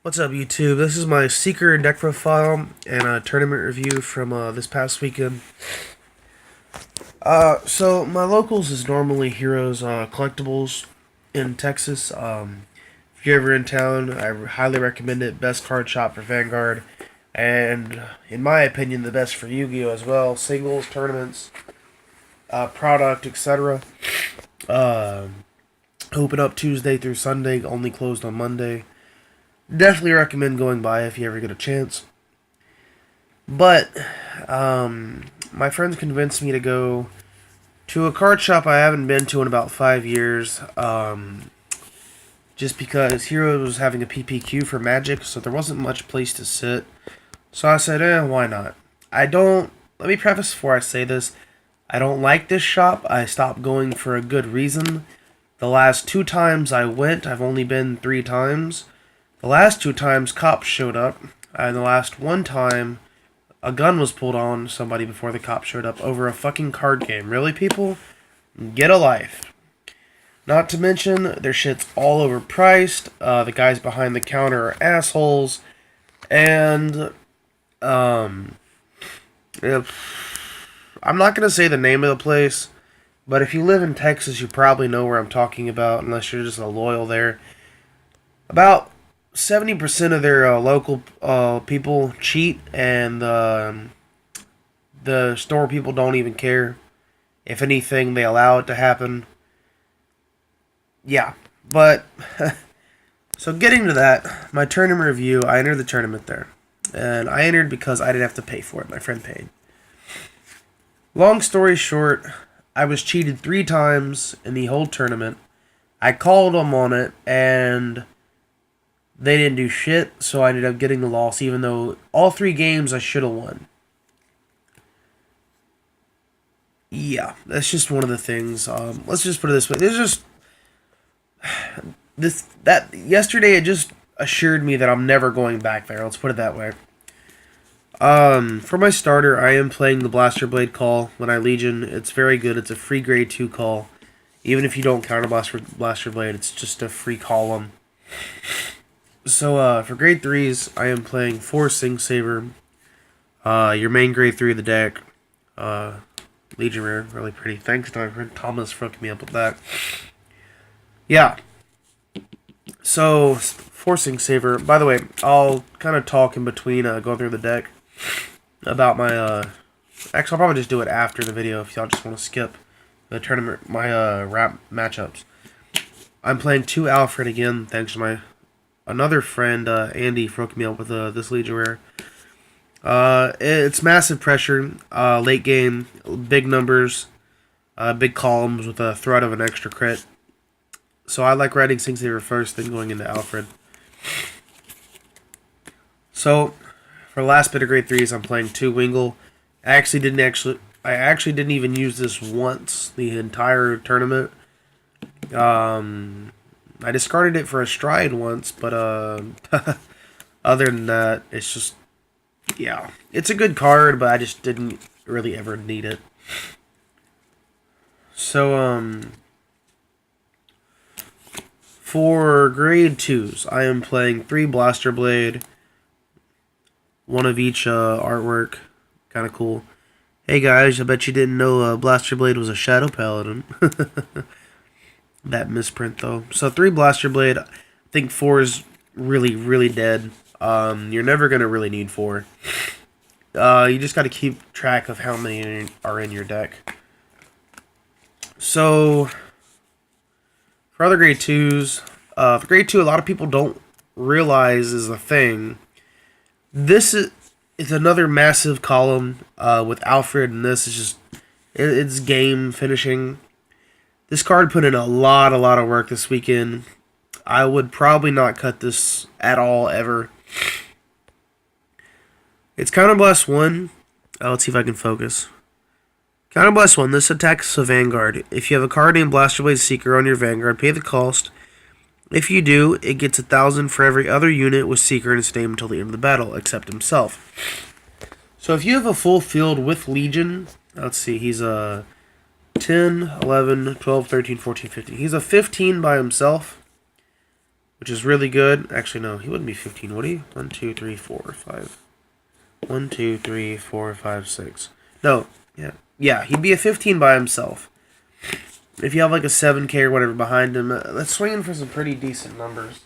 What's up, YouTube? This is my Seeker deck profile and a tournament review from this past weekend. So my locals is normally Heroes Collectibles in Texas. If you're ever in town, I highly recommend it. Best card shop for Vanguard, and in my opinion, the best for Yu-Gi-Oh as well. Singles, tournaments, product, etc. Open up Tuesday through Sunday, only closed on Monday. Definitely recommend going by if you ever get a chance. But my friends convinced me to go to a card shop I haven't been to in about 5 years. Just because Hero was having a PPQ for Magic, so there wasn't much place to sit. So I said, why not? Let me preface before I say this. I don't like this shop. I stopped going for a good reason. The last 2 times I went, I've only been 3 times. The last 2 times, cops showed up, and the last 1 time, a gun was pulled on somebody before the cops showed up over a fucking card game. Really, people? Get a life. Not to mention, their shit's all overpriced, the guys behind the counter are assholes, and, I'm not going to say the name of the place, but if you live in Texas, you probably know where I'm talking about, unless you're just a loyal there. About 70% of their local people cheat, and the store people don't even care. If anything, they allow it to happen. Yeah, but so getting to that, my tournament review, I entered the tournament there. And I entered because I didn't have to pay for it. My friend paid. Long story short, I was cheated 3 times in the whole tournament. I called them on it, and they didn't do shit, so I ended up getting the loss, even though all 3 games I should have won. Yeah, that's just one of the things. Let's just put it this way. Yesterday it just assured me that I'm never going back there. Let's put it that way. For my starter, I am playing the Blaster Blade call when I Legion. It's very good. It's a free grade 2 call. Even if you don't counter Blaster Blade, it's just a free column. So, for grade 3s, I am playing Force Sing Saber. Your main grade 3 of the deck. Legion Rare, really pretty. Thanks to my friend Thomas for hooking me up with that. Yeah. So, Force Sing Saber. By the way, I'll kind of talk in between going through the deck about my, actually, I'll probably just do it after the video if y'all just want to skip the tournament, my, rap matchups. I'm playing 2 Alfred again, thanks to my another friend, Andy, for hooking me up with this Legion Rare. It's massive pressure, late game, big numbers, big columns with a threat of an extra crit. So I like riding Sing Saber first, then going into Alfred. So, for the last bit of grade 3s, I'm playing 2 Wingull. I actually didn't even use this once the entire tournament. I discarded it for a Stride once, but other than that, it's just, yeah. It's a good card, but I just didn't really ever need it. So, for grade 2s, I am playing 3 Blaster Blade, 1 of each artwork. Kind of cool. Hey guys, I bet you didn't know Blaster Blade was a Shadow Paladin. That misprint though. So 3 Blaster Blade. I think 4 is really, really dead. You're never gonna really need 4. You just got to keep track of how many are in your deck. So for other grade 2s, for grade 2, a lot of people don't realize is a thing. This is another massive column with Alfred, and this is just it's game finishing. This card put in a lot of work this weekend. I would probably not cut this at all, ever. It's Counterblast 1. Let's see if I can focus. Counterblast 1. This attacks a Vanguard. If you have a card named Blaster Blade Seeker on your Vanguard, pay the cost. If you do, it gets 1,000 for every other unit with Seeker in its name until the end of the battle, except himself. So if you have a full field with Legion, let's see, he's a 10, 11, 12, 13, 14, 15. He's a 15 by himself, which is really good. Actually, no, he wouldn't be 15, would he? 1, 2, 3, 4, 5. 1, 2, 3, 4, 5, 6. No, yeah. Yeah, he'd be a 15 by himself. If you have like a 7K or whatever behind him, that's swinging for some pretty decent numbers.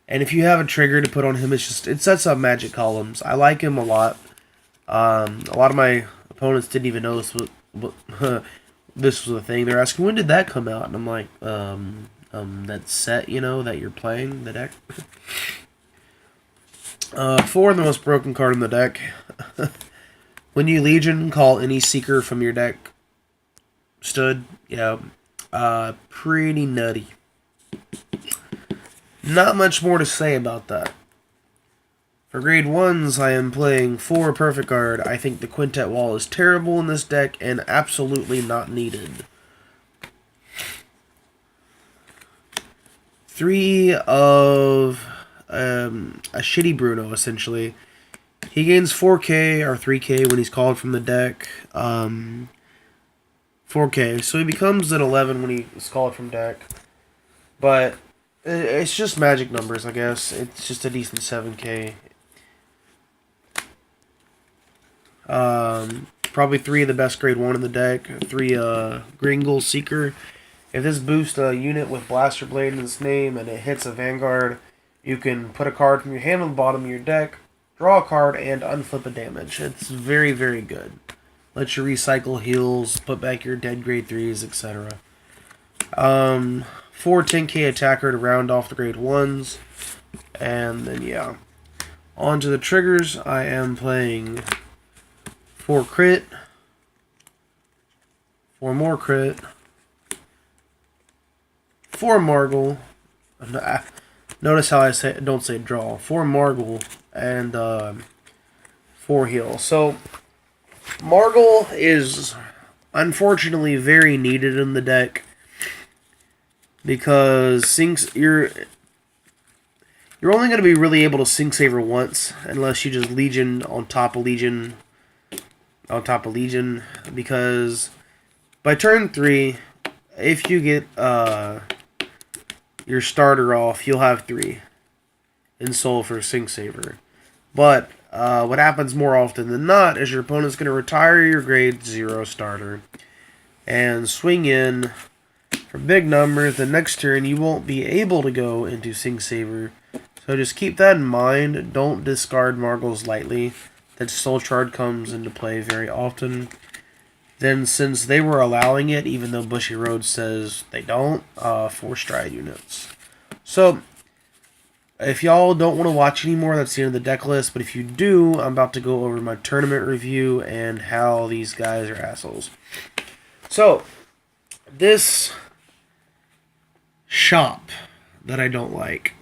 And if you have a trigger to put on him, it sets up magic columns. I like him a lot. A lot of my opponents didn't even know this was a thing. They're asking, when did that come out? And I'm like, that set, that you're playing, the deck. 4, the most broken card in the deck. When you Legion, call any Seeker from your deck stood. Yeah. Pretty nutty. Not much more to say about that. For grade 1s, I am playing 4 Perfect Guard. I think the Quintet Wall is terrible in this deck and absolutely not needed. 3 of a shitty Bruno, essentially. He gains 4K or 3K when he's called from the deck. 4K. So he becomes at 11 when he is called from deck. But it's just magic numbers, I guess. It's just a decent 7K. Probably 3 of the best grade 1 in the deck. 3 Gringle Seeker. If this boosts a unit with Blaster Blade in its name and it hits a Vanguard, you can put a card from your hand on the bottom of your deck, draw a card, and unflip a damage. It's very, very good. Let you recycle heals, put back your dead grade 3s, etc. 4 10K attacker to round off the grade 1s. And then, yeah. On to the triggers. I am playing 4 crit. 4 more crit. 4 Margle. Notice how I don't say draw. 4 Margle and 4 heal. So Margle is unfortunately very needed in the deck because you're only going to be really able to Sync Saver once unless you just Legion on top of Legion because by turn 3, if you get your starter off, you'll have 3 in soul for Sync Saver. But what happens more often than not is your opponent's going to retire your grade 0 starter and swing in for big numbers. The next turn you won't be able to go into Sync Saver. So just keep that in mind. Don't discard Margles lightly. That Soul Shard comes into play very often. Then, since they were allowing it, even though Bushiroad says they don't, 4 Stride units. So, if y'all don't want to watch anymore, that's the end of the deck list. But if you do, I'm about to go over my tournament review and how these guys are assholes. So, this shop that I don't like.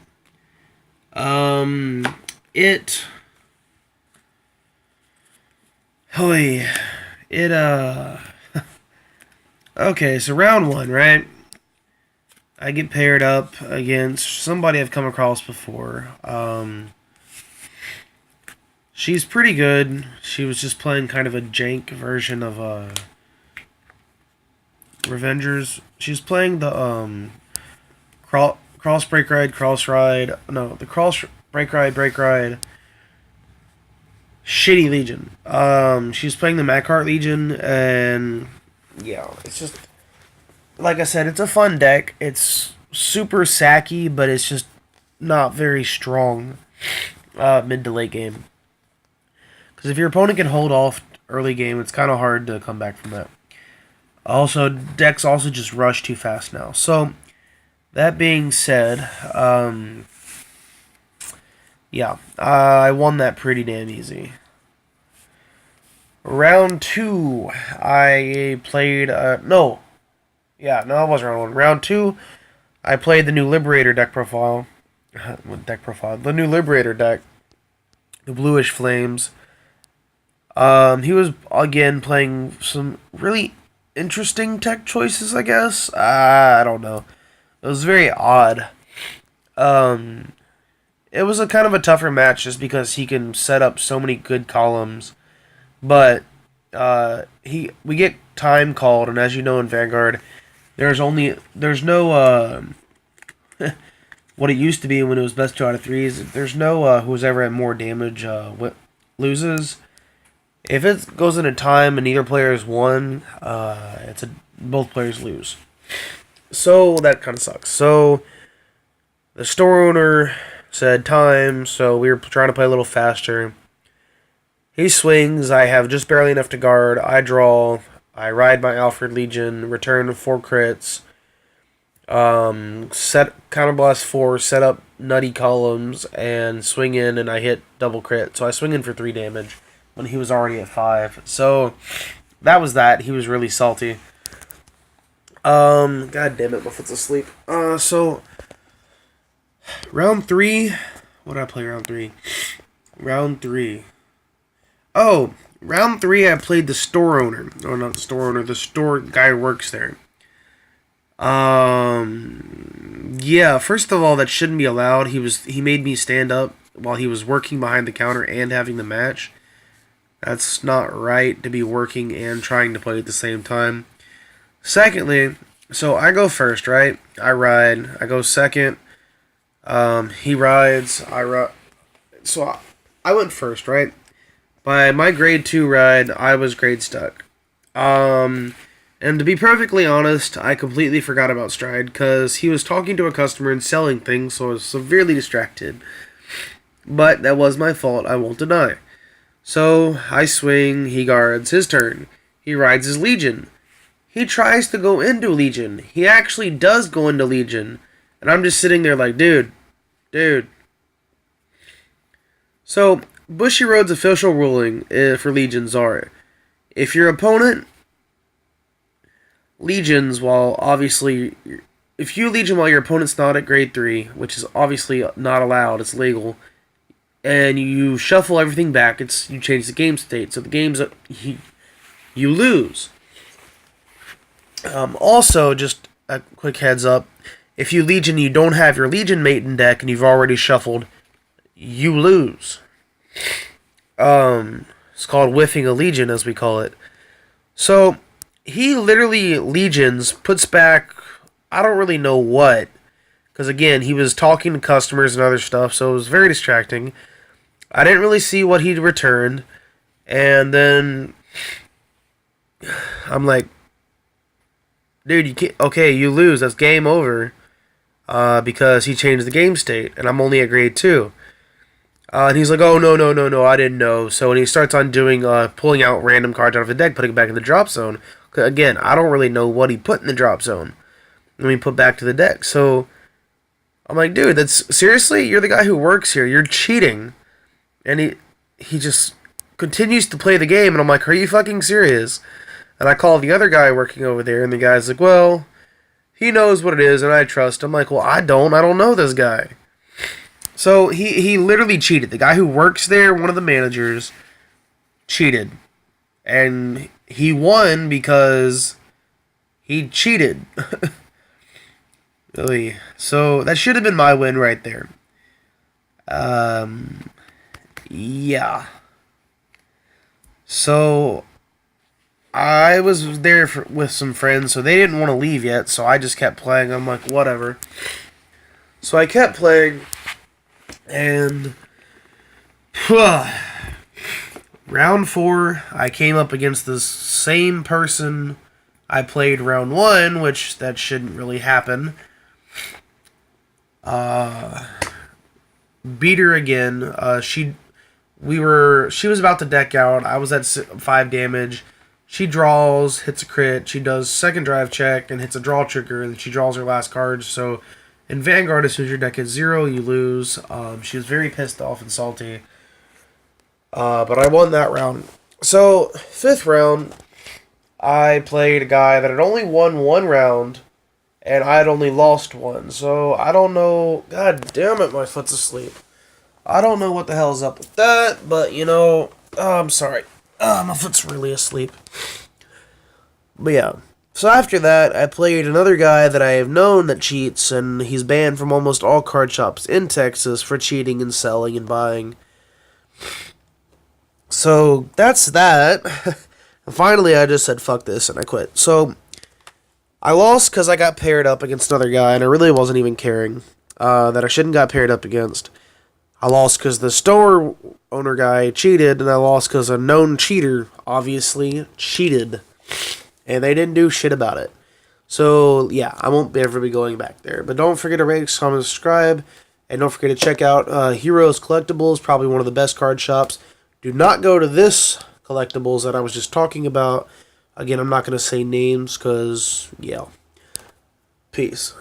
Okay, so round 1, right? I get paired up against somebody I've come across before. She's pretty good. She was just playing kind of a jank version of Revengers. She's playing the Cross Break Ride, Cross Ride. No, the Cross Break Ride. Shitty Legion. She's playing the Macart Legion, and yeah, it's just like I said, it's a fun deck. It's super sacky, but it's just not very strong mid to late game. Because if your opponent can hold off early game, it's kind of hard to come back from that. Also, decks also just rush too fast now. So, that being said, yeah, I won that pretty damn easy. Round 2, I played, no, it was round 1. Round 2, I played the new Liberator deck profile. The new Liberator deck. The Bluish Flames. He was, again, playing some really interesting tech choices, I guess. I don't know. It was very odd. It was a kind of a tougher match just because he can set up so many good columns. But we get time called, and as you know in Vanguard, there's no what it used to be when it was best 2 out of 3s. There's no who's ever at more damage loses. If it goes into time and neither player has won, both players lose. So that kind of sucks. So the store owner said time, so we were trying to play a little faster. He swings, I have just barely enough to guard, I draw, I ride my Alfred Legion, return 4 crits, set counterblast 4, set up nutty columns, and swing in, and I hit double crit. So I swing in for 3 damage when he was already at 5. So that was that. He was really salty. God damn it, my foot's asleep. So round 3. What did I play round 3? Round 3. Oh, round 3 I played the store owner. Oh, not the store owner, the store guy who works there. Yeah, first of all, that shouldn't be allowed. He made me stand up while he was working behind the counter and having the match. That's not right to be working and trying to play at the same time. Secondly, so I go first, right? I ride. I go second. He rides. I ride. So I went first, right? By my grade 2 ride, I was grade stuck. And to be perfectly honest, I completely forgot about Stride because he was talking to a customer and selling things, so I was severely distracted. But that was my fault, I won't deny. So I swing, he guards, his turn. He rides his Legion. He tries to go into Legion. He actually does go into Legion. And I'm just sitting there like, dude. So Bushiroad's official ruling for Legions are, if your opponent Legions while obviously, if you Legion while your opponent's not at grade 3, which is obviously not allowed, it's legal, and you shuffle everything back, you change the game state, so the game's you lose. Also, just a quick heads up, if you Legion and you don't have your Legion mate in deck and you've already shuffled, you lose. It's called whiffing a Legion, as we call it. So he literally Legions, puts back, I don't really know what, because again, he was talking to customers and other stuff, so it was very distracting. I didn't really see what he'd returned, and then I'm like, dude, you can't, okay, you lose, that's game over, because he changed the game state, and I'm only at grade 2. And he's like, oh, no, I didn't know. So when he starts on doing, pulling out random cards out of the deck, putting it back in the drop zone, again, I don't really know what he put in the drop zone. Let me put back to the deck. So I'm like, dude, that's seriously? You're the guy who works here. You're cheating. And he just continues to play the game. And I'm like, are you fucking serious? And I call the other guy working over there. And the guy's like, well, he knows what it is. And I trust him. I'm like, well, I don't know this guy. So he literally cheated. The guy who works there, one of the managers, cheated. And he won because he cheated. Really. So that should have been my win right there. Yeah. So I was there with some friends, so they didn't want to leave yet, so I just kept playing. I'm like, whatever. So I kept playing, and round 4, I came up against the same person I played round 1, which that shouldn't really happen. Beat her again. She was about to deck out. I was at 5 damage. She draws, hits a crit. She does second drive check and hits a draw trigger, and she draws her last card. So in Vanguard, as soon as your deck is 0, you lose. She was very pissed off and salty. But I won that round. So 5th round, I played a guy that had only won 1 round, and I had only lost 1. So I don't know. God damn it, my foot's asleep. I don't know what the hell's up with that, but I'm sorry. My foot's really asleep. But yeah. So after that, I played another guy that I have known that cheats, and he's banned from almost all card shops in Texas for cheating and selling and buying. So that's that. And finally, I just said, fuck this, and I quit. So I lost because I got paired up against another guy, and I really wasn't even caring. that I shouldn't got paired up against. I lost because the store owner guy cheated, and I lost because a known cheater obviously cheated. And they didn't do shit about it. So, yeah, I won't ever be going back there. But don't forget to rate, comment, subscribe. And don't forget to check out Heroes Collectibles, probably one of the best card shops. Do not go to this collectibles that I was just talking about. Again, I'm not going to say names because, yeah. Peace.